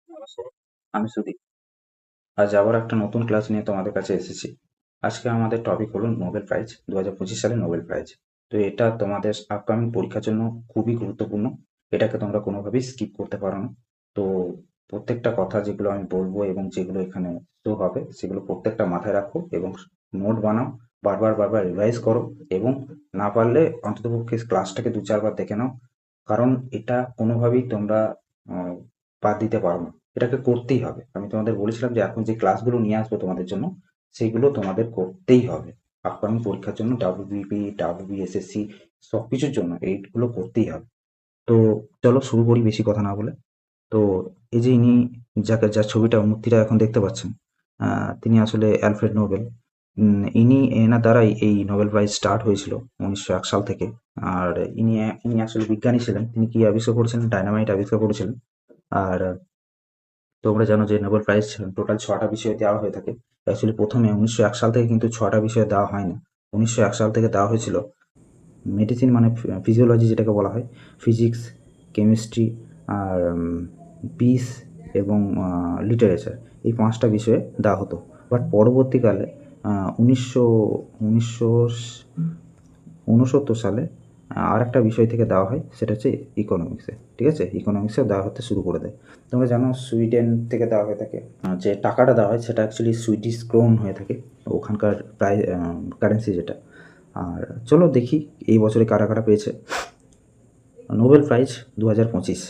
নমস্কার, আমি সুদীপ। আজ আবার একটা নতুন ক্লাস নিয়ে তোমাদের কাছে এসেছি। আজকে আমাদের টপিক হলো নোবেল প্রাইজ, 2025 সালে নোবেল প্রাইজ। তো এটা তোমাদের আপকামিং পরীক্ষার জন্য খুবই গুরুত্বপূর্ণ। এটাকে তোমরা কোনোভাবেই স্কিপ করতে পারো না। তো প্রত্যেকটা কথা যেগুলো আমি বলবো এবং যেগুলো এখানে শো হবে সেগুলো প্রত্যেকটা মাথায় রাখো এবং নোট বানাও, বারবার বারবার রিভাইজ করো এবং না পারলে অন্ততপক্ষে ক্লাসটাকে 2-4 বার দেখে নাও। কারণ এটা কোনোভাবেই তোমরা আহ, বাদ দিতে পারো না। এটাকে করতেই হবে। আমি তোমাদের বলেছিলাম যে এখন যে ক্লাসগুলো নিয়ে আসবো তোমাদের জন্য সেগুলো তোমাদের করতেই হবে। আপকামিং পরীক্ষার জন্য ডাব্লিউবিপি, ডাব্লিউবিএসএসসি সবকিছুর জন্য এইগুলো করতেই হবে। তো চলো শুরু করি বেশি কথা না বলে। তো এই যে ইনি যার ছবিটা মূর্তিটা এখন দেখতে পাচ্ছেন, তিনি আসলে অ্যালফ্রেড নোবেল। এনার দ্বারাই এই নোবেল প্রাইজ স্টার্ট হয়েছিল 1901 সাল থেকে। আর ইনি ইনি আসলে বিজ্ঞানী ছিলেন। তিনি কি আবিষ্কার করেছিলেন? ডায়নামাইট আবিষ্কার করেছিলেন। আর তোমরা জানো যে নোবেল প্রাইজ টোটাল 6টা বিষয়ে দেওয়া হয়ে থাকে। অ্যাকচুয়ালি প্রথমে 1901 সাল থেকে কিন্তু 6টা বিষয়ে দেওয়া হয় না। 1901 সাল থেকে দেওয়া হয়েছিল মেডিসিন মানে ফিজিওলজি যেটাকে বলা হয়, ফিজিক্স, কেমিস্ট্রি আর পিস এবং লিটারেচার, এই 5টা বিষয়ে দেওয়া হতো। বাট পরবর্তীকালে উনিশশো উনিশশো ঊনসত্তর সালে আর একটা বিষয় থেকে দেওয়া হয়, সেটা হচ্ছে ইকোনমিক্সে। ঠিক আছে, ইকোনমিক্সে দেওয়া হতে শুরু করে দেয়। তোমরা জানো সুইডেন থেকে দেওয়া হয়ে থাকে। যে টাকাটা দেওয়া হয় সেটা অ্যাকচুয়ালি সুইডিশ ক্রোন হয়ে থাকে, ওখানকার প্রায় কারেন্সি যেটা। আর চলো দেখি এই বছরে কারা কারা পেয়েছে নোবেল প্রাইজ 2025।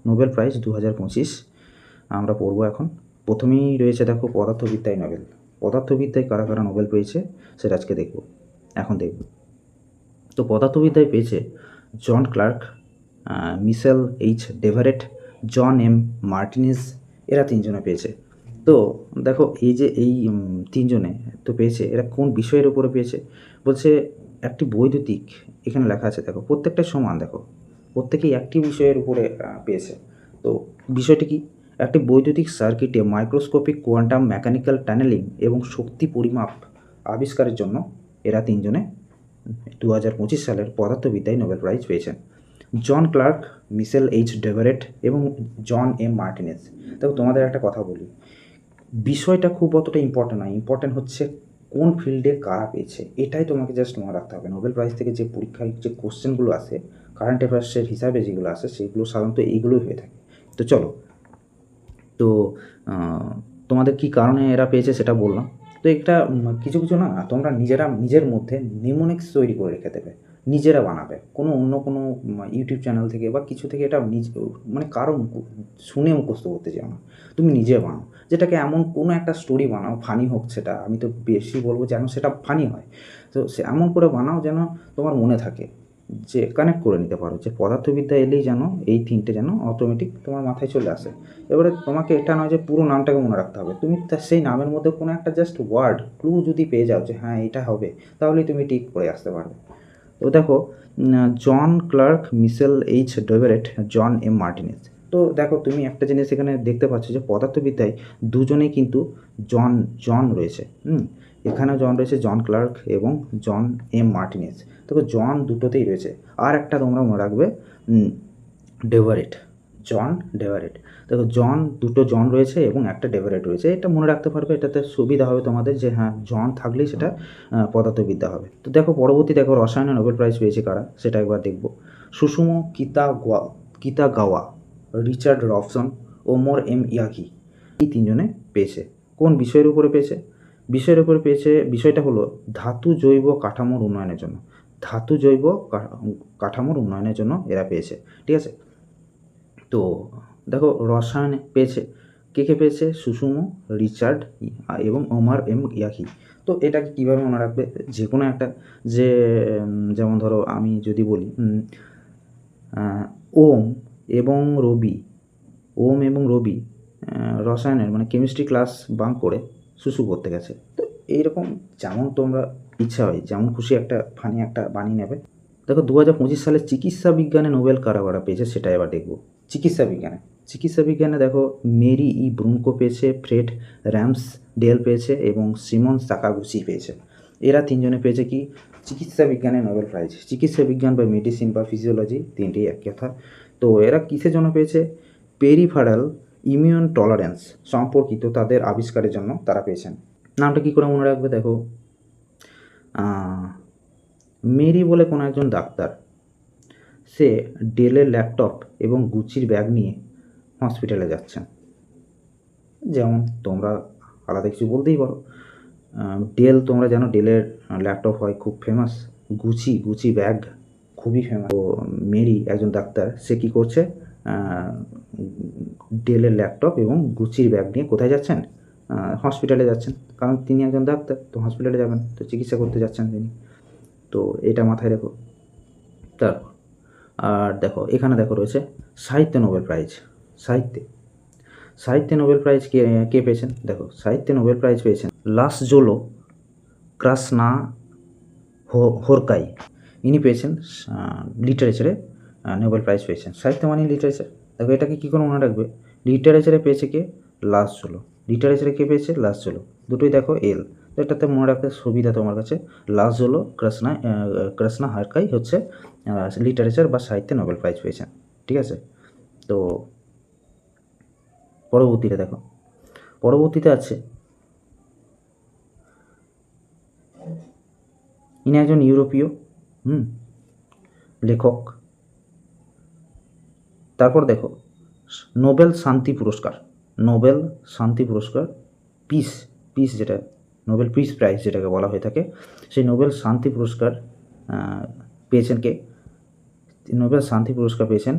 নোবেল প্রাইজ 2025 আমরা পড়বো এখন। প্রথমেই রয়েছে দেখো পদার্থবিদ্যায় নোবেল। পদার্থবিদ্যায় কারা কারা নোবেল পেয়েছে সেটা আজকে দেখব, এখন দেখব। তো পদার্থবিদ্যায় পেয়েছে জন ক্লার্ক, মিশেল এইচ ডেভারেট, জন এম মার্টিনেজ, এরা তিনজনে পেয়েছে। তো দেখো এই যে এই তিনজনে তো পেয়েছে, এরা কোন বিষয়ের উপরে পেয়েছে বলছে? একটি বৈদ্যুতিক, এখানে লেখা আছে দেখো, প্রত্যেকটা সমান দেখো, প্রত্যেকেই একটি বিষয়ের উপরে পেয়েছে। তো বিষয়টি কি? একটি বৈদ্যুতিক সার্কিটে মাইক্রোস্কোপিক কোয়ান্টাম মেকানিক্যাল টানেলিং এবং শক্তি পরিমাপ আবিষ্কারের জন্য এরা তিনজনে 2025 সালের পদার্থবিদ্যায় নোবেল প্রাইজ পেয়েছেন। জন ক্লার্ক, মিশেল এইচ ডেভারেট এবং জন এম মার্টিনেজ। দেখো তোমাদের একটা কথা বলি, বিষয়টা খুব অতটা ইম্পর্টেন্ট নয়, ইম্পর্টেন্ট হচ্ছে কোন ফিল্ডে কারা পেয়েছে, এটাই তোমাকে জাস্ট মনে রাখতে হবে। নোবেল প্রাইজ থেকে যে পরীক্ষায় যে কোশ্চেনগুলো আসে, কারেন্ট অ্যাফেয়ার্সের হিসাবে যেগুলো আসে, সেগুলো সাধারণত এইগুলোই হয়ে থাকে। তো চলো, তো তোমাদের কি কারণে এরা পেয়েছে সেটা বললাম। তো একটা কিছু কিছু না তোমরা নিজেরা নিজের মধ্যে নিমোনিক্স তৈরি করে রেখে দেবে, নিজেরা বানাবে, কোনো অন্য কোনো ইউটিউব চ্যানেল থেকে বা কিছু থেকে এটা মানে কারো শুনে মুখস্থ করতে চাও না, তুমি নিজে বানাও। যেটাকে এমন কোনো একটা স্টোরি বানাও, ফানি হোক সেটা, আমি তো বেশি বলবো যেন সেটা ফানি হয়। তো সে এমন করে বানাও যেন তোমার মনে থাকে, যে কানেক্ট করে নিতে পারো যে পদার্থবিদ্যা এলেই যেন এই তিনটে যেন অটোমেটিক তোমার মাথায় চলে আসে। এবারে তোমাকে এটা নয় যে পুরো নামটাকে মনে রাখতে হবে, তুমি সেই নামের মধ্যে কোনো একটা জাস্ট ওয়ার্ড ক্লু যদি পেয়ে যাও যে হ্যাঁ এটা হবে, তাহলেই তুমি ঠিক করে আসতে পারবে। তো দেখো, জন ক্লার্ক, মিশেল এইচ ডেভারেট, জন এম মার্টিনেজ। তো দেখো তুমি একটা জিনিস এখানে দেখতে পাচ্ছ যে পদার্থবিদ্যায় দুজনেই কিন্তু জন জন রয়েছে। এখানেও জন রয়েছে, জন ক্লার্ক এবং জন এম মার্টিনেজ। দেখো জন দুটোতেই রয়েছে। আর একটা তোমরা মনে রাখবে, ডেভারেট, জন ডেভারেট। দেখো জন, দুটো জন রয়েছে এবং একটা ডেভারেট রয়েছে, এটা মনে রাখতে পারবে, এটাতে সুবিধা হবে তোমাদের যে হ্যাঁ জন থাকলেই সেটা পদার্থবিদ্যা হবে। তো দেখো পরবর্তী দেখো রসায়নে নোবেল প্রাইজ পেয়েছে কারা সেটা একবার দেখব। Susumu Kitagawa, Richard Robson, Omar M Yaghi, এই তিনজনে পেয়েছে। কোন বিষয়ের উপরে পেয়েছে? বিষয়ের উপরে পেয়েছে, বিষয়টা হলো ধাতু জৈব কাঠামোর উন্নয়নের জন্য। ধাতু জৈব কাঠামোর উন্নয়নের জন্য এরা পেয়েছে। ঠিক আছে, তো দেখো রসায়নে পেয়েছে, কে কে পেয়েছে? সুসুমো, রিচার্ড এবং ওমার এম ইয়াকি। তো এটাকে কীভাবে মনে রাখবে? যে কোনো একটা, যে যেমন ধরো আমি যদি বলি ওম এবং রবি, ওম এবং রবি রসায়নের মানে কেমিস্ট্রি ক্লাস বাঙ্ক করে সুসু করতে গেছে। তো এইরকম যেমন তোমরা ইচ্ছা হয় যেমন খুশি একটা ফানি একটা বানিয়ে নেবে। দেখো 2025 সালে চিকিৎসা বিজ্ঞানে নোবেল কারা কারা পেয়েছে সেটা এবার দেখবো। চিকিৎসা বিজ্ঞানে, চিকিৎসা বিজ্ঞানে দেখো মেরি ই ব্রুনকো পেয়েছে, ফ্রেড র্যামস ডেল পেয়েছে এবং সিমন সাকাগুচি পেয়েছে। এরা তিনজনে পেয়েছে কি? চিকিৎসা বিজ্ঞানে নোবেল প্রাইজ। চিকিৎসা বিজ্ঞান বা মেডিসিন বা ফিজিওলজি তিনটেই এক কথা। তো এরা কিসের জন্য পেয়েছে? পেরিফারাল ইমিউন টলারেন্স সম্পর্কিত তাদের আবিষ্কারের জন্য তারা পেয়েছেন। নামটা কী করে মনে রাখবে? দেখো, মেরি বলে কোনো একজন ডাক্তার, সে ডেলের ল্যাপটপ এবং গুচির ব্যাগ নিয়ে হসপিটালে যাচ্ছেন। যেমন তোমরা আলাদা কিছু বলতেই পারো, ডেল, তোমরা জানো ডেলের ল্যাপটপ হয় খুব ফেমাস, গুচি ব্যাগ খুবই ফেমাস। তো মেরি একজন ডাক্তার, সে কী করছে, ডেলের ল্যাপটপ এবং গুচির ব্যাগ নিয়ে কোথায় যাচ্ছেন? হসপিটালে যাচ্ছেন, কারণ তিনি একজন ডাক্তার, তো হসপিটালে যাবেন, তো চিকিৎসা করতে যাচ্ছেন তিনি। তো এটা মাথায় রেখো। তারপর আর দেখো, এখানে দেখো রয়েছে সাহিত্যে নোবেল প্রাইজ। সাহিত্যে নোবেল প্রাইজ কে পেয়েছেন? দেখো, সাহিত্যে নোবেল প্রাইজ পেয়েছেন লাসজোলো ক্রাসনা হোরকাই। ইনি পেয়েছেন লিটারেচারে নোবেল প্রাইজ পেয়েছেন। সাহিত্য মানে লিটারেচার। দেখো, এটাকে কী করে মনে রাখবে? লিটারেচারে পেয়েছে কে? লাসজোলো। লিটারেচারে কে পেয়েছে? লাসজোলো। দুটোই দেখো এল, তো এটাতে মনে রাখতে সুবিধা তোমার কাছে। লাসজোলো ক্রাসনা হোরকাই হচ্ছে লিটারেচার বা সাহিত্যে নোবেল প্রাইজ পেয়েছেন। ঠিক আছে? তো পরবর্তীতে দেখো, পরবর্তীতে আছে, ইনি একজন ইউরোপীয় লেখক। তারপর দেখো, নোবেল শান্তি পুরস্কার পিস যেটা নোবেল পিস প্রাইজ যেটাকে বলা হয়ে থাকে, সেই নোবেল শান্তি পুরস্কার পেয়েছেন কে? নোবেল শান্তি পুরস্কার পেয়েছেন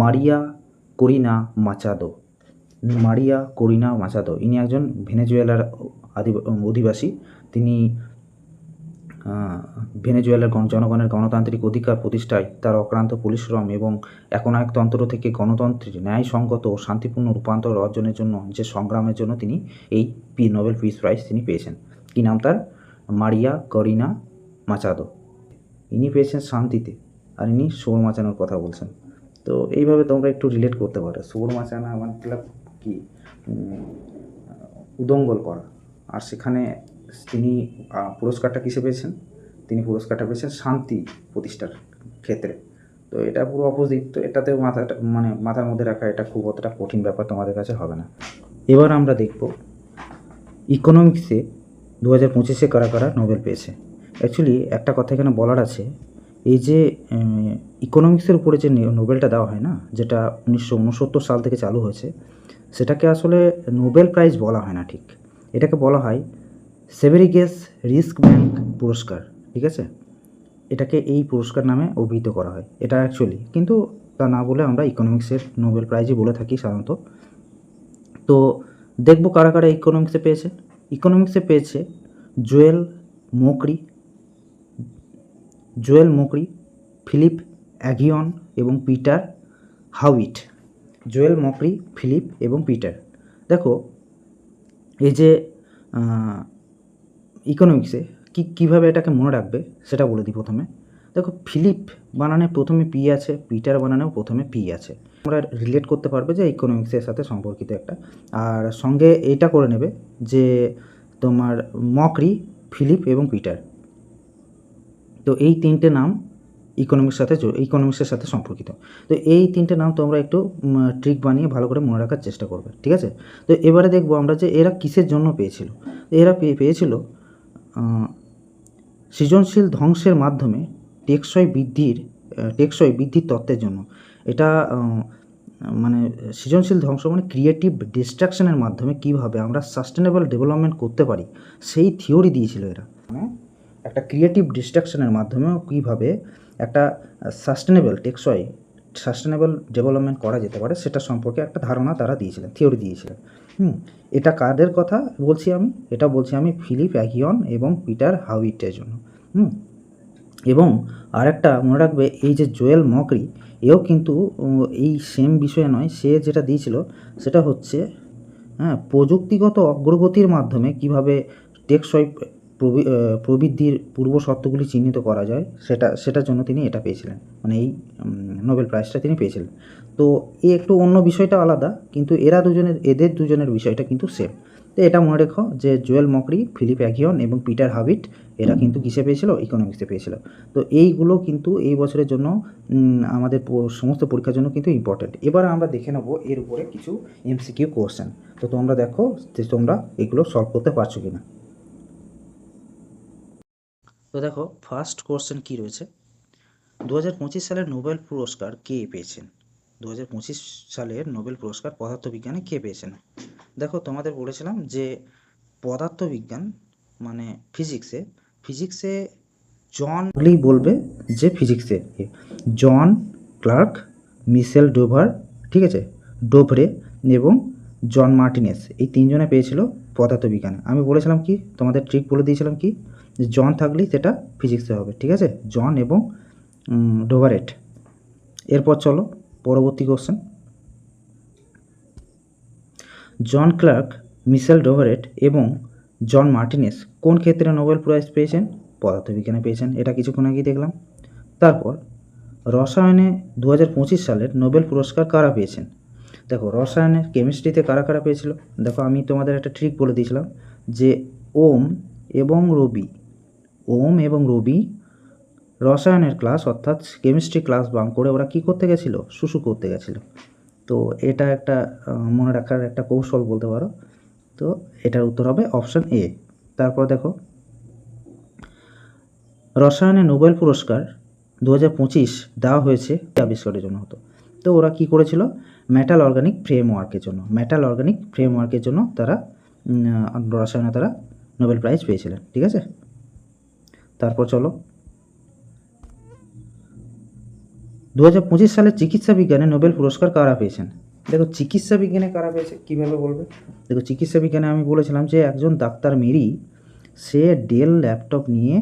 মারিয়া করিনা মাচাদো। ইনি একজন ভেনেজুয়েলার অধিবাসী। তিনি ভেনেজুয়েলার জনগণের গণতান্ত্রিক অধিকার প্রতিষ্ঠায় তার অক্লান্ত পরিশ্রম এবং একনায়কতন্ত্র থেকে গণতন্ত্রের ন্যায়সঙ্গত ও শান্তিপূর্ণ রূপান্তর অর্জনের জন্য যে সংগ্রামের জন্য তিনি এই নোবেল পিস প্রাইজ তিনি পেয়েছেন। কী নাম তার? মারিয়া করিনা মাচাদো। ইনি পেয়েছেন শান্তিতে, আর ইনি শোর মাচানোর কথা বলছেন। তো এইভাবে তোমরা একটু রিলেট করতে পারো। শোর মাচানা মতলব কি? উদঙ্গল করা। আর সেখানে তিনি পুরস্কারটা কিসে পেয়েছেন? তিনি পুরস্কারটা পেয়েছেন শান্তি প্রতিষ্ঠার ক্ষেত্রে। তো এটা পুরো অপোজিট। তো এটাতেও মাথার মধ্যে রাখা এটা খুব অতটা কঠিন ব্যাপার তোমাদের কাছে হবে না। এবার আমরা দেখব ইকোনমিক্সে 2025-এ কারা নোবেল পেয়েছে। অ্যাকচুয়ালি একটা কথা এখানে বলার আছে, এই যে ইকোনমিক্সের উপরে যে নোবেলটা দেওয়া হয় না, যেটা 1969 সাল থেকে চালু হয়েছে, সেটাকে আসলে নোবেল প্রাইজ বলা হয় না ঠিক। এটাকে বলা হয় সেভেরিগেস রিস্ক ব্যাংক পুরস্কার। ঠিক আছে? এটাকে এই পুরস্কার নামে অভিহিত করা হয় এটা অ্যাকচুয়ালি, কিন্তু তা না বলে আমরা ইকোনমিক্সের নোবেল প্রাইজই বলে থাকি সাধারণত। তো দেখব কারা ইকোনমিক্সে পেয়েছে। ইকোনমিক্সে পেয়েছে জোয়েল মোকরি, ফিলিপ অ্যাগিয়ন এবং পিটার হাউইট। জোয়েল মোকরি, ফিলিপ এবং পিটার। দেখো, এই যে ইকোনমিক্সে কীভাবে এটাকে মনে রাখবে সেটা বলে দিই প্রথমে। দেখো, ফিলিপ বানানে প্রথমে পি আছে, পিটার বানানেও প্রথমে পি আছে। তোমরা রিলেট করতে পারবে যে ইকোনমিক্সের সাথে সম্পর্কিত একটা। আর সঙ্গে এইটা করে নেবে যে তোমার মকরি, ফিলিপ এবং পিটার, তো এই তিনটে নাম ইকোনমিক্সের সাথে সম্পর্কিত। তো এই তিনটে নাম তোমরা একটু ট্রিক বানিয়ে ভালো করে মনে রাখার চেষ্টা করবে। ঠিক আছে? তো এবারে দেখবো আমরা যে এরা কিসের জন্য পেয়েছিল। এরা পেয়েছিল সৃজনশীল ধ্বংসের মাধ্যমে টেকসই বৃদ্ধির তত্ত্বের জন্য। এটা মানে সৃজনশীল ধ্বংস মানে ক্রিয়েটিভ ডিস্ট্রাকশনের মাধ্যমে কীভাবে আমরা সাস্টেনেবল ডেভেলপমেন্ট করতে পারি, সেই থিওরি দিয়েছিল এরা। মানে একটা ক্রিয়েটিভ ডিস্ট্রাকশনের মাধ্যমেও কীভাবে একটা সাস্টেনেবল ডেভেলপমেন্ট করা যেতে পারে সেটা সম্পর্কে একটা ধারণা তারা দিয়েছিলেন, থিওরি দিয়েছিলেন। এটা কাদের কথা বলছি আমি? এটা বলছি আমি ফিলিপ অ্যাগিয়ন এবং পিটার হাউইটের জন্য। এবং আরেকটা মনে রাখবে, এই যে জোয়েল মকরি, এও কিন্তু এই সেম বিষয়ে নয়, সে যেটা দিয়েছিল সেটা হচ্ছে প্রযুক্তিগত অগ্রগতির মাধ্যমে কিভাবে টেকসই প্রবৃদ্ধির পূর্ব শর্তগুলি চিহ্নিত করা যায় সেটার জন্য তিনি এটা পেয়েছিলেন, মানে এই নোবেল প্রাইজটা তিনি পেয়েছিলেন। তো একটু অন্য বিষয়টা আলাদা, কিন্তু এদের দুজনের বিষয়টা কিন্তু সেম। তো এটা মনে রেখো যে জোয়েল মকরি, ফিলিপ অ্যাগিয়ন এবং পিটার হাবিট এরা কিন্তু কিসে পেয়েছিল? ইকোনমিক্সে পেয়েছিল। তো এইগুলো কিন্তু এই বছরের জন্য আমাদের সমস্ত পরীক্ষার জন্য কিন্তু ইম্পর্ট্যান্ট। এবার আমরা দেখে নেব এর উপরে কিছু এমসিকিউ কোশ্চেন। তো তোমরা দেখো যে তোমরা এগুলো সলভ করতে পারছো কিনা। তো দেখো ফার্স্ট কোশ্চেন কি রয়েছে, 2025 সালের নোবেল পুরস্কার কে পেয়েছেন? 2025 সালের নোবেল পুরস্কার পদার্থবিজ্ঞানে কে পেয়েছেন? দেখো তোমাদের বলেছিলাম যে পদার্থবিজ্ঞান মানে ফিজিক্সে জন বলবে যে ফিজিক্সে জন ক্লার্ক, মিশেল ডোভার, ঠিক আছে, ডোভরে এবং জন মার্টিনেস, এই তিনজনে পেয়েছিল পদার্থবিজ্ঞানে। আমি বলেছিলাম কি, তোমাদের ট্রিক বলে দিয়েছিলাম কি, যে জন থাকলেই সেটা ফিজিক্সে হবে, ঠিক আছে, জন এবং ডোভারেট। এরপর চলো পরবর্তী কোশ্চেন, জন ক্লার্ক, মিশেল ডোভারেট এবং জন মার্টিনেস কোন ক্ষেত্রে নোবেল প্রাইজ পেয়েছেন? পদার্থবিজ্ঞানে পেয়েছেন, এটা কিছুক্ষণ আগেই দেখলাম। তারপর রসায়নে 2025 সালের নোবেল পুরস্কার কারা পেয়েছেন? দেখো রসায়নের কেমিস্ট্রিতে কারা কারা পেয়েছিল, দেখো আমি তোমাদের একটা ট্রিক বলে দিয়েছিলাম যে ওম এবং রবি রসায়নের ক্লাস অর্থাৎ কেমিস্ট্রি ক্লাস বাঙ্ক করে ওরা কী করতে গেছিলো? শুশু করতে গেছিলো। তো এটা একটা মনে রাখার একটা কৌশল বলতে পারো। তো এটার উত্তর হবে অপশান এ। তারপর দেখো রসায়নে নোবেল পুরস্কার 2025 দেওয়া হয়েছে আবিষ্কারের জন্য হতো। তো ওরা কি করেছিল? মেটাল অর্গানিক ফ্রেমওয়ার্কের জন্য তারা রসায়নে তারা নোবেল প্রাইজ পেয়েছিলেন, ঠিক আছে। তারপর চলো 2025 সালে চিকিৎসা বিজ্ঞানে নোবেল পুরস্কার কারা পেয়েছেন? দেখো চিকিৎসা বিজ্ঞানে কারা পেয়েছে কীভাবে বলবে? দেখো চিকিৎসা বিজ্ঞানে আমি বলেছিলাম যে একজন ডাক্তার মেরি, সে ডেল ল্যাপটপ নিয়ে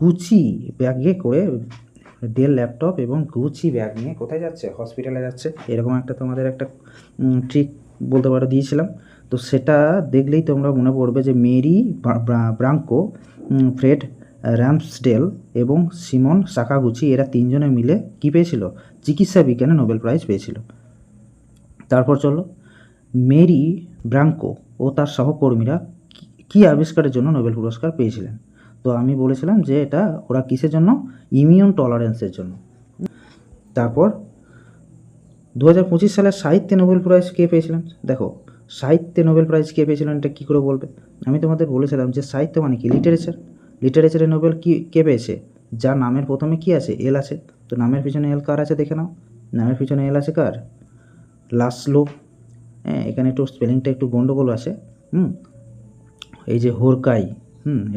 গুচি ব্যাগে করে ডেল ল্যাপটপ এবং গুচি ব্যাগ নিয়ে কোথায় যাচ্ছে? হসপিটালে যাচ্ছে। এরকম একটা তোমাদের একটা ট্রিক বলতে পারো দিয়েছিলাম। তো সেটা দেখলেই তোমরা মনে পড়বে যে মেরি ব্রাঙ্কো, ফ্রেড র্যামসডেল এবং সিমন সাকাগুচি এরা তিনজনে মিলে কী পেয়েছিল? চিকিৎসা বিজ্ঞানে নোবেল প্রাইজ পেয়েছিল। তারপর চলো মেরি ব্রাঙ্কো ও তার সহকর্মীরা কী আবিষ্কারের জন্য নোবেল পুরস্কার পেয়েছিলেন? তো আমি বলেছিলাম যে এটা ওরা কিসের জন্য? ইমিউন টলারেন্সের জন্য। তারপর 2025 সালে সাহিত্যে নোবেল প্রাইজ কে পেয়েছিলেন? দেখো সাহিত্যে নোবেল প্রাইজ কে পেয়েছিলেন এটা কী করে বলবে? আমি তোমাদের বলেছিলাম যে সাহিত্য মানে কি? লিটারেচারে নোবেল কে পেয়েছে? যার নামের প্রথমে কি আছে? এল আছে। তো নামের পিছনে এল কার আছে দেখে নাও। নামের পিছনে এল আছে কার? লাসলো। হ্যাঁ, এখানে একটু স্পেলিংটা একটু গন্ডগোল আছে। এই যে হোরকাই,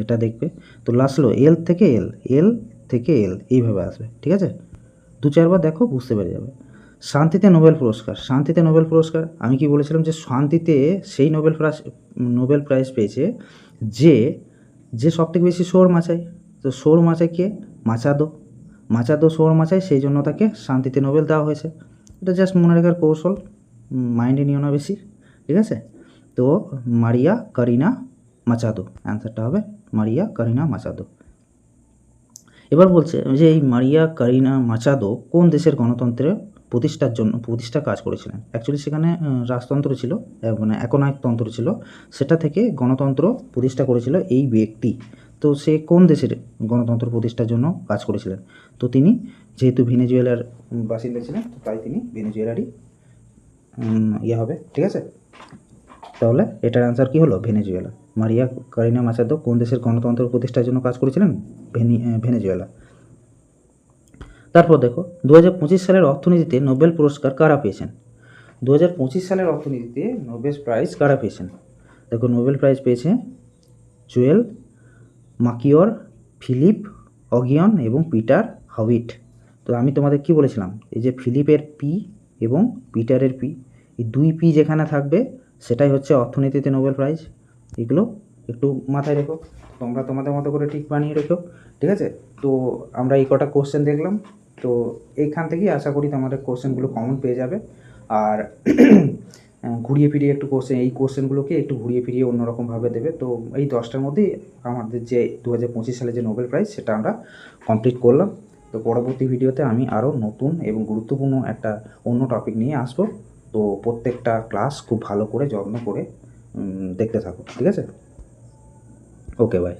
এটা দেখবে। তো লাসলো এল থেকে এল এইভাবে আসবে, ঠিক আছে। 2-4 বার দেখো বুঝতে পেরে যাবে। শান্তিতে নোবেল পুরস্কার আমি কি বলেছিলাম যে শান্তিতে সেই নোবেল প্রাইজ পেয়েছে যে সবথেকে বেশি শোর মাচায়। তো শোর মাচায় কে? মাচাদো শোর মাচায়, সেই জন্য তাকে শান্তিতে নোবেল দেওয়া হয়েছে। এটা জাস্ট মনে রাখার কৌশল, মাইন্ডে নিও না বেশি, ঠিক আছে। তো মারিয়া কারিনা মাচাদো, অ্যান্সারটা হবে মারিয়া কারিনা মাচাদো। এবার বলছে যে এই মারিয়া কারিনা মাচাদো কোন দেশের গণতন্ত্রের প্রতিষ্ঠার কাজ করেছিলেন? অ্যাকচুয়ালি সেখানে রাজতন্ত্র ছিল, মানে একনায়কতন্ত্র ছিল, সেটা থেকে গণতন্ত্র প্রতিষ্ঠা করেছিল এই ব্যক্তি। তো সে কোন দেশের গণতন্ত্র প্রতিষ্ঠার জন্য কাজ করেছিলেন? তো তিনি যেহেতু ভেনেজুয়েলার বাসিন্দা ছিলেন, তো তাই তিনি ভেনেজুয়েলারই হবে, ঠিক আছে। তাহলে এটার অ্যান্সার কী হলো? ভেনেজুয়েলা। মারিয়া কারিনা মাচাদো কোন দেশের গণতন্ত্র প্রতিষ্ঠার জন্য কাজ করেছিলেন? ভেনেজুয়েলা। তারপর দেখো 2025 সালের অর্থনীতিতে নোবেল পুরস্কার কারা পেয়েছেন? 2025 সালের অর্থনীতিতে নোবেল প্রাইজ কারা পেয়েছেন? দেখো নোবেল প্রাইজ পেয়েছে জোয়েল মাকিওর, ফিলিপ অগিয়ন এবং পিটার হাবিট। তো আমি তোমাদের কি বলেছিলাম? এই যে ফিলিপের পি এবং পিটারের পি, এই 2 পি যেখানে থাকবে সেটাই হচ্ছে অর্থনীতিতে নোবেল প্রাইজ। এগুলো একটু মাথায় রেখো, তোমরা তোমাদের মতো করে ঠিক বানিয়ে রেখো, ঠিক আছে। তো আমরা এই কটা কোশ্চেন দেখলাম, তো এইখান থেকেই আশা করি তোমাদের কোশ্চেনগুলো কমন পেয়ে যাবে। আর ঘুরিয়ে ফিরিয়ে একটু কোশ্চেনগুলোকে একটু ঘুরিয়ে ফিরিয়ে অন্যরকমভাবে দেবে। তো এই 10টার মধ্যেই আমাদের যে 2025 সালে যে নোবেল প্রাইজ সেটা আমরা কমপ্লিট করলাম। তো পরবর্তী ভিডিওতে আমি আরও নতুন এবং গুরুত্বপূর্ণ একটা অন্য টপিক নিয়ে আসবো। তো প্রত্যেকটা ক্লাস খুব ভালো করে যত্ন করে দেখতে থাকো, ঠিক আছে? ওকে, বাই।